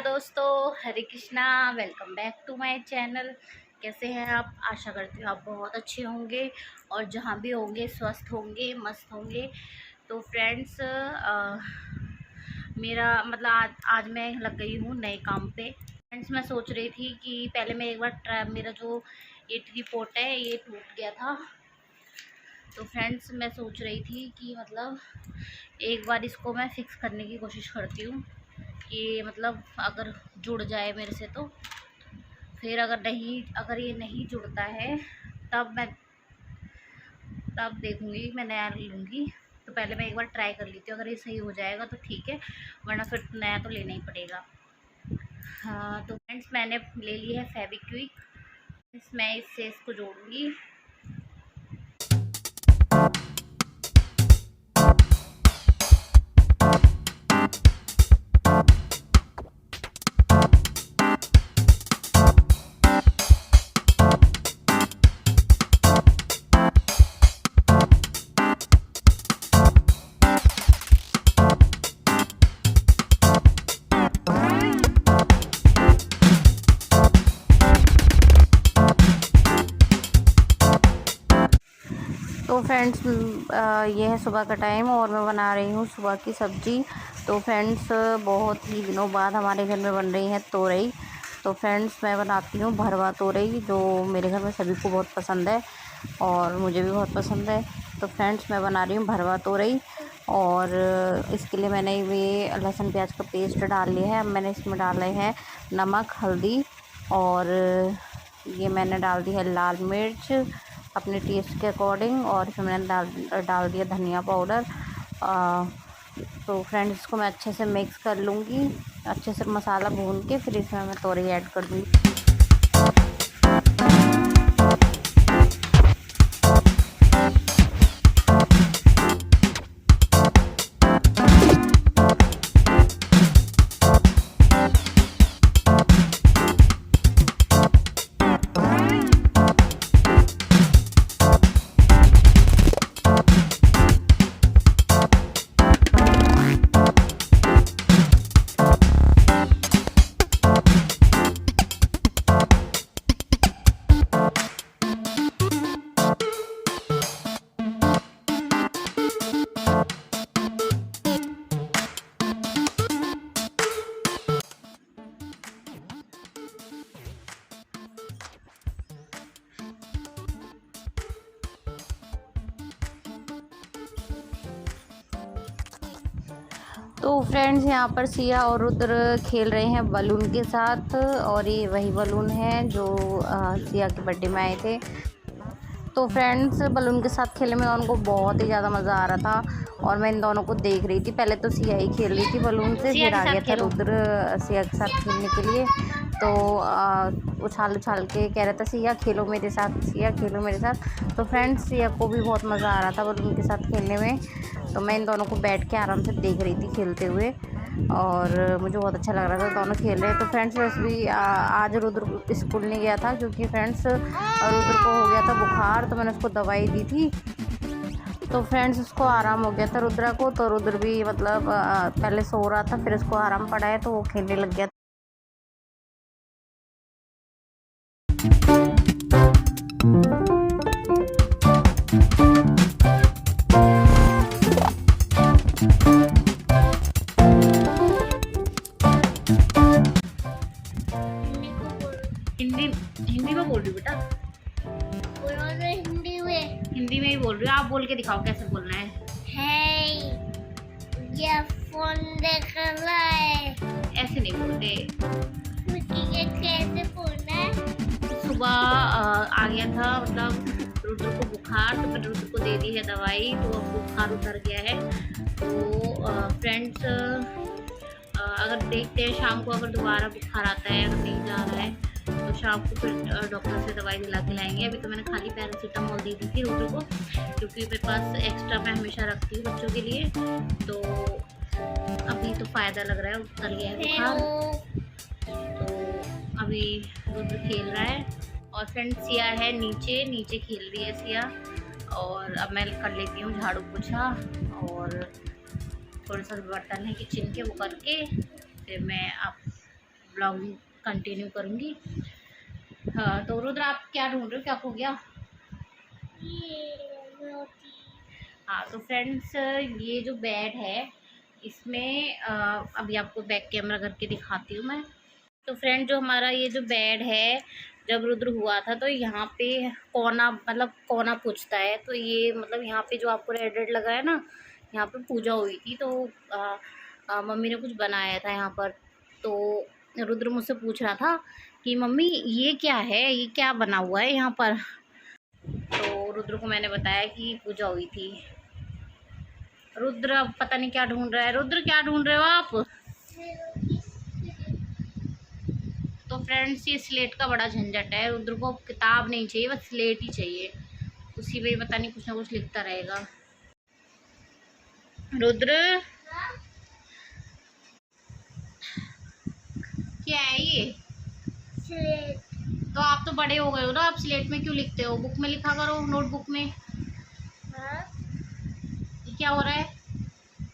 नमस्कार दोस्तों, Hare Krishna. Welcome back to my channel. कैसे हैं आप? आशा करती हूँ आप बहुत अच्छे होंगे और जहाँ भी होंगे स्वस्थ होंगे, मस्त होंगे। तो फ्रेंड्स, मेरा मतलब आज मैं लग गई हूँ नए काम पे। फ्रेंड्स, मैं सोच रही थी कि पहले मैं एक बार मेरा जो ये ट्री पॉट है ये टूट गया था। तो फ्रेंड्स, मैं सोच रही थी कि मतलब एक बार इसको मैं फिक्स करने की कोशिश करती हूँ कि मतलब अगर जुड़ जाए मेरे से तो फिर, अगर ये नहीं जुड़ता है तब देखूँगी, मैं नया लूँगी। तो पहले मैं एक बार ट्राई कर लेती हूँ, अगर ये सही हो जाएगा तो ठीक है, वरना फिर नया तो लेना ही पड़ेगा। हाँ, तो फ्रेंड्स मैंने ले ली है फेविक्विक। मैं इससे इसको जोड़ूँगी। तो फ्रेंड्स, ये है सुबह का टाइम और मैं बना रही हूँ सुबह की सब्ज़ी। तो फ्रेंड्स, बहुत ही दिनों बाद हमारे घर में बन रही है तोरई। तो फ्रेंड्स, मैं बनाती हूँ भरवा तोरई, जो मेरे घर में सभी को बहुत पसंद है और मुझे भी बहुत पसंद है। तो फ्रेंड्स, मैं बना रही हूँ भरवा तोरई और इसके लिए मैंने ये लहसुन प्याज का पेस्ट डाल लिया है। अब मैंने इसमें डाले हैं नमक, हल्दी और ये मैंने डाल दी है लाल मिर्च अपने टेस्ट के अकॉर्डिंग, और फिर मैंने डाल दिया धनिया पाउडर। तो फ्रेंड्स, इसको मैं अच्छे से मिक्स कर लूँगी, अच्छे से मसाला भून के फिर इसमें मैं तोरई ऐड कर दूँगी। तो फ्रेंड्स, यहाँ पर सिया और रुद्र खेल रहे हैं बलून के साथ, और ये वही बलून है जो सिया के बर्थडे में आए थे। तो फ्रेंड्स, बलून के साथ खेलने में उनको बहुत ही ज़्यादा मज़ा आ रहा था और मैं इन दोनों को देख रही थी। पहले तो सिया ही खेल रही थी बलून से, फिर आ गया था रुद्र सिया के साथ खेलने के लिए। तो उछाल उछाल के कह रहा था सिया खेलो मेरे साथ, सिया खेलो मेरे साथ। तो फ्रेंड्स, सिया को भी बहुत मज़ा आ रहा था बलून के साथ खेलने में। तो मैं इन दोनों को बैठ के आराम से देख रही थी खेलते हुए और मुझे बहुत अच्छा लग रहा था दोनों खेल रहे हैं। तो फ्रेंड्स, वैसे भी आज रुद्र स्कूल नहीं गया था क्योंकि फ्रेंड्स रुद्र को हो गया था बुखार, तो मैंने उसको दवाई दी थी। तो फ्रेंड्स, उसको आराम हो गया था रुद्रा को। तो रुद्र भी मतलब पहले सो रहा था, फिर उसको आराम पड़ा है तो वो खेलने लग गया। हिंदी हिंदी में बोल रही हूँ बेटा, हिंदी में ही बोल रही हूँ। आप बोल के दिखाओ कैसे बोलना है। ये फोन देख रहा है, ऐसे नहीं बोलते। ये कैसे बोलना है? सुबह आ गया था मतलब रुद्र को बुखार, तो मैंने रुद्र को दे दी है दवाई, तो अब बुखार उतर गया है। तो फ्रेंड्स, अगर देखते हैं शाम को अगर दोबारा बुखार आता है, अगर नहीं जा रहा है तो शाम को फिर डॉक्टर से दवाई दिला के लाएंगे। अभी तो मैंने खाली पैरासीटामोल दे दी थी रुद्र को, क्योंकि मेरे पास एक्स्ट्रा मैं हमेशा रखती हूँ बच्चों के लिए। तो अभी तो फ़ायदा लग रहा है, उतर गया है बुखार। तो अभी रुद्र खेल रहा है और फ्रेंड सिया है नीचे खेल रही है सिया। और अब मैं कर लेती हूँ झाड़ू पोछा और थोड़ा सा बर्तन है किचन के वो करके फिर मैं आप ब्लॉग कंटिन्यू करूँगी। हाँ, तो रुद्र आप क्या ढूंढ रहे हो, क्या खो गया? ये रोटी। हाँ तो फ्रेंड्स, ये जो बेड है इसमें अभी आपको बैक कैमरा करके दिखाती हूँ मैं। तो फ्रेंड, जो हमारा ये जो बेड है, जब रुद्र हुआ था तो यहाँ पे कोना, मतलब कोना पूछता है, तो ये मतलब यहाँ पे जो आपको रेड रेड लगा है ना, यहाँ पे पूजा हुई थी, तो मम्मी ने कुछ बनाया था यहाँ पर। तो रुद्र मुझसे पूछ रहा था कि मम्मी ये क्या है, ये क्या बना हुआ है यहाँ पर। तो रुद्र को मैंने बताया कि पूजा हुई थी। रुद्र अब पता नहीं क्या ढूंढ रहा है। रुद्र क्या ढूंढ रहे हो आप? तो फ्रेंड्स, ये स्लेट का बड़ा झंझट है। रुद्र को किताब नहीं चाहिए, बस स्लेट ही चाहिए, उसी में पता नहीं कुछ ना कुछ लिखता रहेगा। रुद्र क्या है ये? स्लेट। तो आप तो बड़े हो गए हो ना, आप स्लेट में क्यों लिखते हो? बुक में लिखा करो, नोटबुक में। हाँ? ये क्या हो रहा है?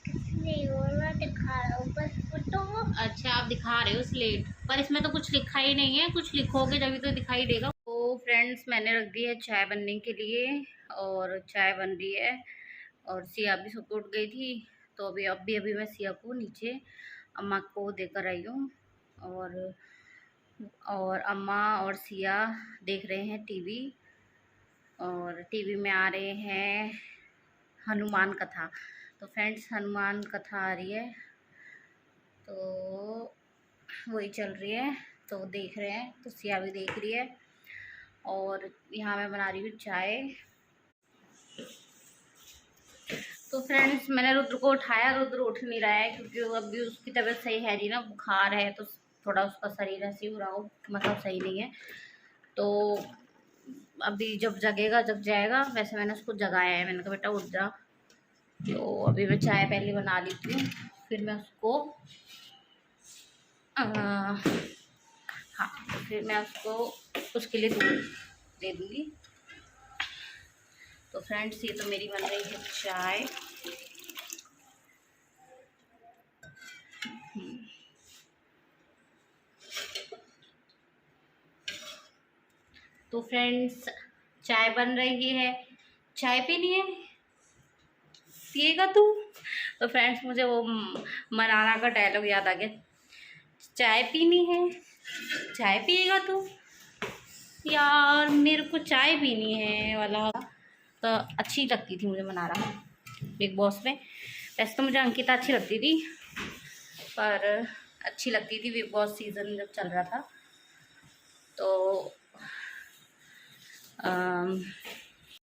नहीं हो रहा, दिखा रहा हूँ बस फोटो। अच्छा, आप दिखा रहे हो स्लेट, पर इसमें तो कुछ लिखा ही नहीं है। कुछ लिखोगे जब तो दिखाई देगा। तो फ्रेंड्स, मैंने रख दी है चाय बनने के लिए, और चाय बन रही है, और सिया भी सो उठ गई थी। तो अभी मैं सिया को नीचे अम्मा को देकर आई हूँ, और अम्मा और सिया देख रहे हैं टीवी, और टीवी में आ रहे हैं हनुमान कथा। तो फ्रेंड्स, हनुमान कथा आ रही है, तो वही चल रही है, तो देख रहे हैं। तो सिया भी देख रही है, और यहाँ मैं बना रही हूँ चाय। तो फ्रेंड्स, मैंने रुद्र को उठाया, रुद्र उठ नहीं रहा है, क्योंकि अभी उसकी तबीयत सही है नहीं ना, बुखार है, तो थोड़ा उसका शरीर ऐसे हो रहा हो, मतलब सही नहीं है। तो अभी जब जगेगा, जग जाएगा। वैसे मैंने उसको जगाया है, मैंने कहा बेटा उठ जा। तो अभी मैं चाय पहले बना लेती हूँ, फिर मैं उसको हाँ, तो फिर मैं उसको उसके लिए दूध दे दूँगी। तो फ्रेंड्स, ये तो मेरी बन रही है चाय। तो फ्रेंड्स, चाय बन रही है। चाय पीनी है, पिएगा तू? तो फ्रेंड्स, मुझे वो मनाना का डायलॉग याद आ गया, चाय पीनी है, चाय पिएगा तू? यार, मेरे को चाय पीनी है वाला तो अच्छी लगती थी मुझे मनाना बिग बॉस में। वैसे तो मुझे अंकिता अच्छी लगती थी, पर अच्छी लगती थी बिग बॉस सीज़न जब चल रहा था। तो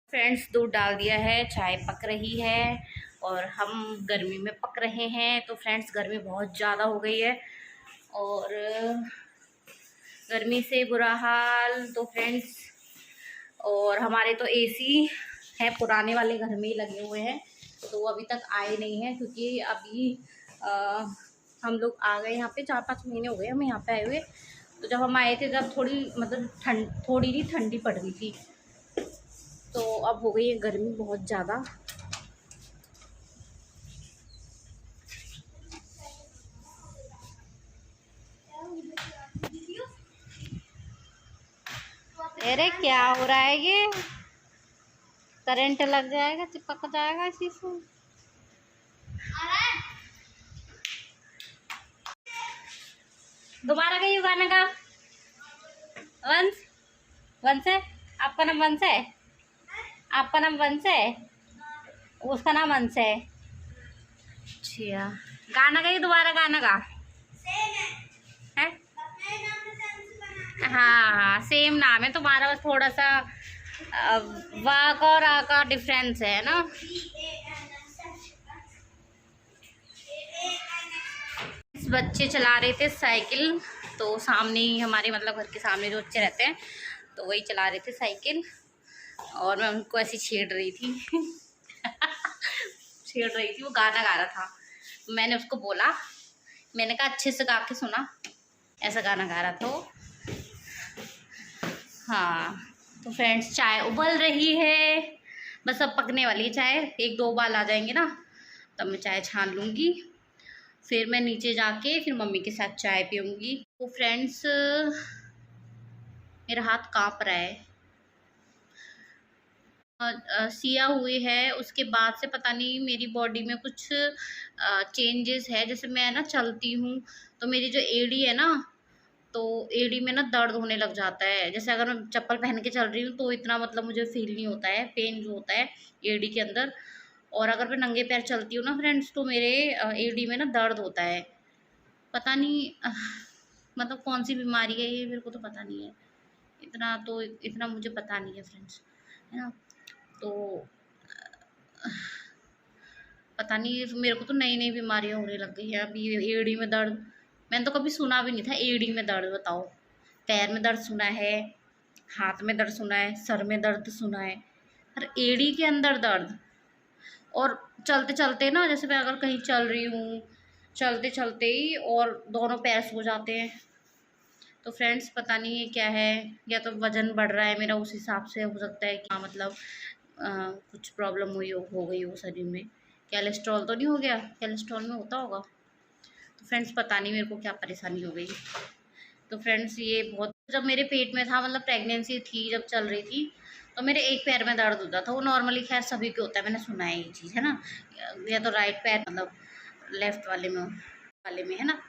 फ्रेंड्स, दूध डाल दिया है, चाय पक रही है, और हम गर्मी में पक रहे हैं। तो फ्रेंड्स, गर्मी बहुत ज़्यादा हो गई है, और गर्मी से बुरा हाल। तो फ्रेंड्स, और हमारे तो एसी है, पुराने वाले घर में ही लगे हुए हैं, तो वो अभी तक आए नहीं हैं, क्योंकि अभी हम लोग आ गए यहाँ पे, 4-5 महीने हो गए हमें यहाँ पे आए हुए। तो जब हम आए थे तब थोड़ी, मतलब थोड़ी नहीं, ठंडी पड़ रही थी। तो अब हो गई है गर्मी बहुत ज़्यादा। अरे क्या हो रहा है ये? करंट लग जाएगा, चिपक जाएगा इसी से। दोबारा गई गाना का। वंश, वंश है आपका नाम? वंश है आपका नाम? वंश है, उसका नाम वंश है। अच्छा, गाना गाइए, दोबारा गाना गा। है? हाँ, सेम नाम है तुम्हारा, बस थोड़ा सा वाक और आ का डिफरेंस है ना। बच्चे चला रहे थे साइकिल, तो सामने ही हमारे, मतलब घर के सामने जो बच्चे रहते हैं, तो वही चला रहे थे साइकिल, और मैं उनको ऐसी छेड़ रही थी छेड़ रही थी। वो गाना गा रहा था, मैंने उसको बोला, मैंने कहा अच्छे से गा के सुना, ऐसा गाना गा रहा था। हाँ, तो फ्रेंड्स, चाय उबल रही है, बस अब पकने वाली है चाय। 1-2 उबाल आ जाएंगे ना, तब मैं चाय छान लूँगी, फिर मैं नीचे जाके फिर मम्मी के साथ चाय पीऊँगी। तो फ्रेंड्स मेरा हाथ कांप रहा है। सिया हुई है उसके बाद से पता नहीं मेरी बॉडी में कुछ चेंजेस है। जैसे मैं ना चलती हूँ तो मेरी जो एड़ी है ना, तो एड़ी में ना दर्द होने लग जाता है। जैसे अगर मैं चप्पल पहन के चल रही हूँ तो इतना मतलब मुझे फील नहीं होता है, पेन जो होता है एड़ी के अंदर। और अगर मैं नंगे पैर चलती हूँ ना फ्रेंड्स, तो मेरे एड़ी में ना दर्द होता है। पता नहीं मतलब कौन सी बीमारी है ये, मेरे को तो पता नहीं है। इतना मुझे पता नहीं है फ्रेंड्स, है ना। तो पता नहीं, मेरे को तो नई नई बीमारियां होने लग गई है अभी। एड़ी में दर्द मैंने तो कभी सुना भी नहीं था, एड़ी में दर्द बताओ। पैर में दर्द सुना है, हाथ में दर्द सुना है, सर में दर्द सुना है, और एड़ी के अंदर दर्द। और चलते चलते ना, जैसे मैं अगर कहीं चल रही हूँ, चलते चलते ही और दोनों पैर सो जाते हैं। तो फ्रेंड्स पता नहीं ये क्या है, या तो वज़न बढ़ रहा है मेरा, उस हिसाब से हो सकता है कि मतलब कुछ प्रॉब्लम हो गई हो शरीर में। कोलेस्ट्रॉल तो नहीं हो गया? कोलेस्ट्रॉल में होता होगा। तो फ्रेंड्स पता नहीं मेरे को क्या परेशानी हो गई। तो फ्रेंड्स ये बहुत, जब मेरे पेट में था, मतलब प्रेगनेंसी थी, जब चल रही थी, तो मेरे एक पैर में दर्द होता था। वो नॉर्मली खैर सभी को होता है, मैंने सुना है ये चीज़, है ना। या तो राइट पैर, मतलब लेफ्ट वाले में है ना।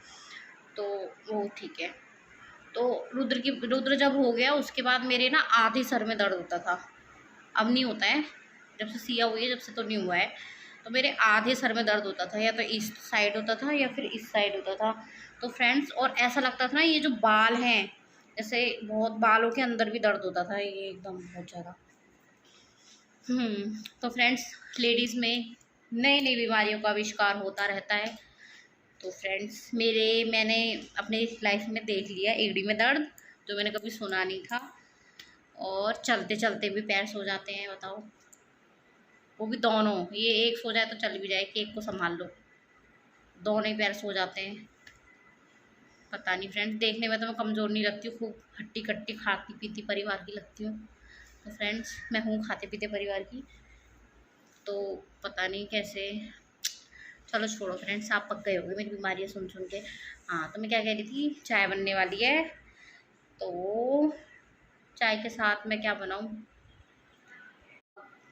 तो वो ठीक है। तो रुद्र जब हो गया उसके बाद मेरे ना आधे सर में दर्द होता था। अब नहीं होता है, जब से सिया हुई है जब से तो नहीं हुआ है। तो मेरे आधे सर में दर्द होता था, या तो इस साइड होता था या फिर इस साइड होता था। तो फ्रेंड्स और ऐसा लगता था ना, ये जो बाल हैं, जैसे बहुत बालों के अंदर भी दर्द होता था ये एकदम बहुत ज़्यादा। तो फ्रेंड्स लेडीज़ में नई नई बीमारियों का आविष्कार होता रहता है। तो फ्रेंड्स मैंने अपने लाइफ में देख लिया एड़ी में दर्द, जो मैंने कभी सुना नहीं था। और चलते चलते भी पैर सो जाते हैं, बताओ। वो भी दोनों, ये एक सो जाए तो चल भी जाए कि एक को संभाल लो, दोनों ही पैर सो जाते हैं। पता नहीं फ्रेंड्स, देखने में तो मैं कमज़ोर नहीं लगती हूँ, खूब हट्टी कट्टी खाती पीती परिवार की लगती हूँ। तो फ्रेंड्स मैं हूँ खाते पीते परिवार की। तो पता नहीं कैसे, चलो छोड़ो फ्रेंड्स, आप पक गए होगे मेरी बीमारियाँ सुन सुन के। हाँ, तो मैं क्या कह रही थी, चाय बनने वाली है, तो चाय के साथ मैं क्या बनाऊँ,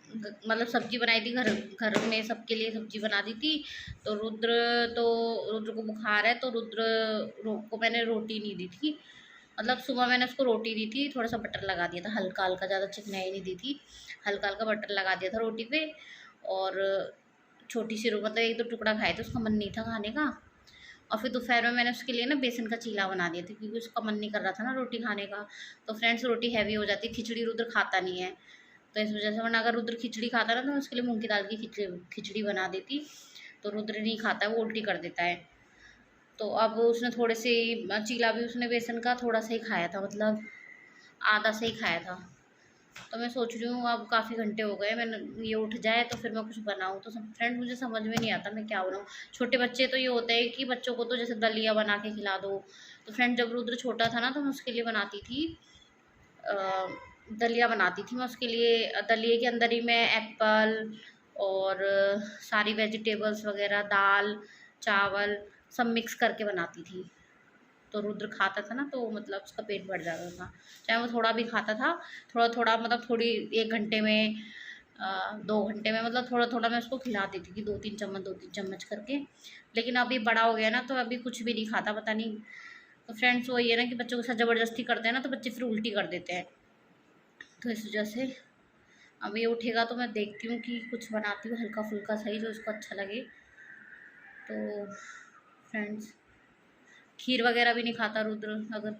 मतलब सब्जी बनाई थी, घर घर में सबके लिए सब्जी बना दी थी। तो रुद्र को बुखार है, तो को मैंने रोटी नहीं दी थी। मतलब सुबह मैंने उसको रोटी दी थी, थोड़ा सा बटर लगा दिया था, हल्का हल्का, ज़्यादा चिकनाई नहीं दी थी, हल्का हल्का बटर लगा दिया था रोटी पे। और छोटी सी मतलब एक दो टुकड़ा खाए थे, उसका मन नहीं था खाने का। और फिर दोपहर में मैंने उसके लिए ना बेसन का चीला बना दिया था, क्योंकि उसका मन नहीं कर रहा था ना रोटी खाने का। तो फ्रेंड्स रोटी हैवी हो जाती है, खिचड़ी रुद्र खाता नहीं है, तो इस वजह से, वरना अगर रुद्र खिचड़ी खाता ना तो मैं उसके लिए मूंग की दाल की खिचड़ी बना देती। तो रुद्र नहीं खाता है, वो उल्टी कर देता है। तो अब उसने थोड़े से चीला भी उसने बेसन का थोड़ा सा ही खाया था, मतलब आधा से ही खाया था। तो मैं सोच रही हूँ अब काफ़ी घंटे हो गए, मैंने ये उठ जाए तो फिर मैं कुछ बनाऊँ। तो फ्रेंड मुझे समझ में नहीं आता मैं क्या बनाऊँ। छोटे बच्चे तो ये होता है कि बच्चों को तो जैसे दलिया बना के खिला दो। तो फ्रेंड जब रुद्र छोटा था ना, तो मैं उसके लिए बनाती थी, दलिया बनाती थी मैं उसके लिए। दलिए के अंदर ही मैं एप्पल और सारी वेजिटेबल्स वगैरह, दाल चावल सब मिक्स करके बनाती थी। तो रुद्र खाता था ना, तो मतलब उसका पेट भर जाता था, चाहे वो थोड़ा भी खाता था। थोड़ा थोड़ा मतलब थोड़ी 1 घंटे में 2 घंटे में, मतलब थोड़ा थोड़ा मैं उसको खिला देती थी, 2-3 चम्मच करके। लेकिन अभी बड़ा हो गया ना, तो अभी कुछ भी नहीं खाता, पता नहीं। तो फ्रेंड्स वही है ना कि बच्चों के साथ ज़बरदस्ती करते हैं ना, तो बच्चे फिर उल्टी कर देते हैं। तो इस वजह से अब ये उठेगा तो मैं देखती हूँ कि कुछ बनाती हूँ हल्का फुल्का सही, जो उसको अच्छा लगे। तो फ्रेंड्स खीर वगैरह भी नहीं खाता रुद्र अगर।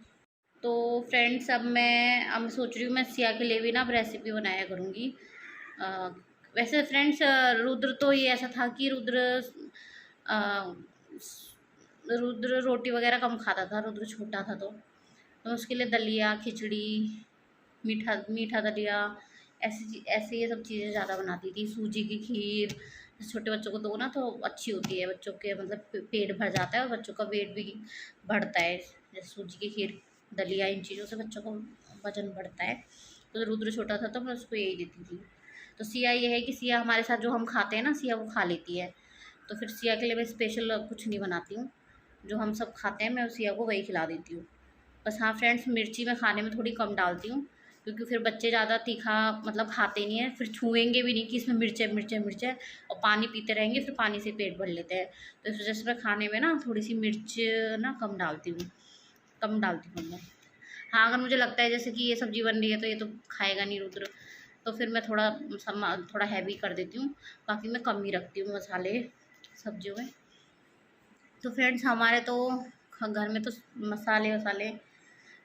तो फ्रेंड्स अब मैं सोच रही हूँ मैं सिया के लिए भी ना अब रेसिपी बनाया करूँगी। वैसे फ्रेंड्स रुद्र तो ये ऐसा था कि अ, रुद्र रोटी वगैरह कम खाता था, रुद्र छोटा था। तो उसके लिए दलिया खिचड़ी, मीठा मीठा दलिया, ऐसे ये सब चीज़ें ज़्यादा बनाती थी। सूजी की खीर छोटे बच्चों को दो ना तो अच्छी होती है, बच्चों के मतलब पेट भर जाता है और बच्चों का वेट भी बढ़ता है। जैसे सूजी की खीर, दलिया, इन चीज़ों से बच्चों का वजन बढ़ता है। तो रुद्र छोटा था तो मैं उसको यही देती थी। तो सिया ये है कि सिया हमारे साथ जो हम खाते हैं ना, सिया वो खा लेती है। तो फिर सिया के लिए मैं स्पेशल कुछ नहीं बनाती हूँ। जो हम सब खाते हैं मैं सिया को वही खिला देती हूँ। बस हाँ फ्रेंड्स, मिर्ची मैं खाने में थोड़ी कम डालती हूँ, क्योंकि फिर बच्चे ज़्यादा तीखा मतलब खाते नहीं हैं, फिर छुएंगे भी नहीं कि इसमें मिर्च है मिर्च है मिर्च है, और पानी पीते रहेंगे, फिर पानी से पेट भर लेते हैं। तो इस वजह से मैं खाने में ना थोड़ी सी मिर्च ना कम डालती हूँ मैं। हाँ, अगर मुझे लगता है जैसे कि ये सब्ज़ी बन रही है तो ये तो खाएगा नहीं रुद्र, तो फिर मैं थोड़ा हैवी कर देती हूँ, बाकी मैं कम ही रखती हूँ मसाले सब्जियों में। तो फ्रेंड्स हमारे तो घर में तो मसाले वसाले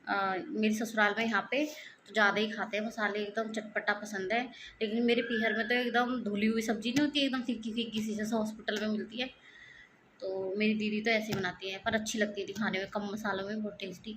मेरे ससुराल में यहाँ पे तो ज़्यादा ही खाते हैं मसाले, एकदम चटपटा पसंद है। लेकिन मेरे पीहर में तो एकदम धुली हुई सब्ज़ी नहीं होती, एकदम फीकी फीकी सी जैसे हॉस्पिटल में मिलती है, तो मेरी दीदी तो ऐसे बनाती है, पर अच्छी लगती थी खाने में, कम मसालों में बहुत टेस्टी।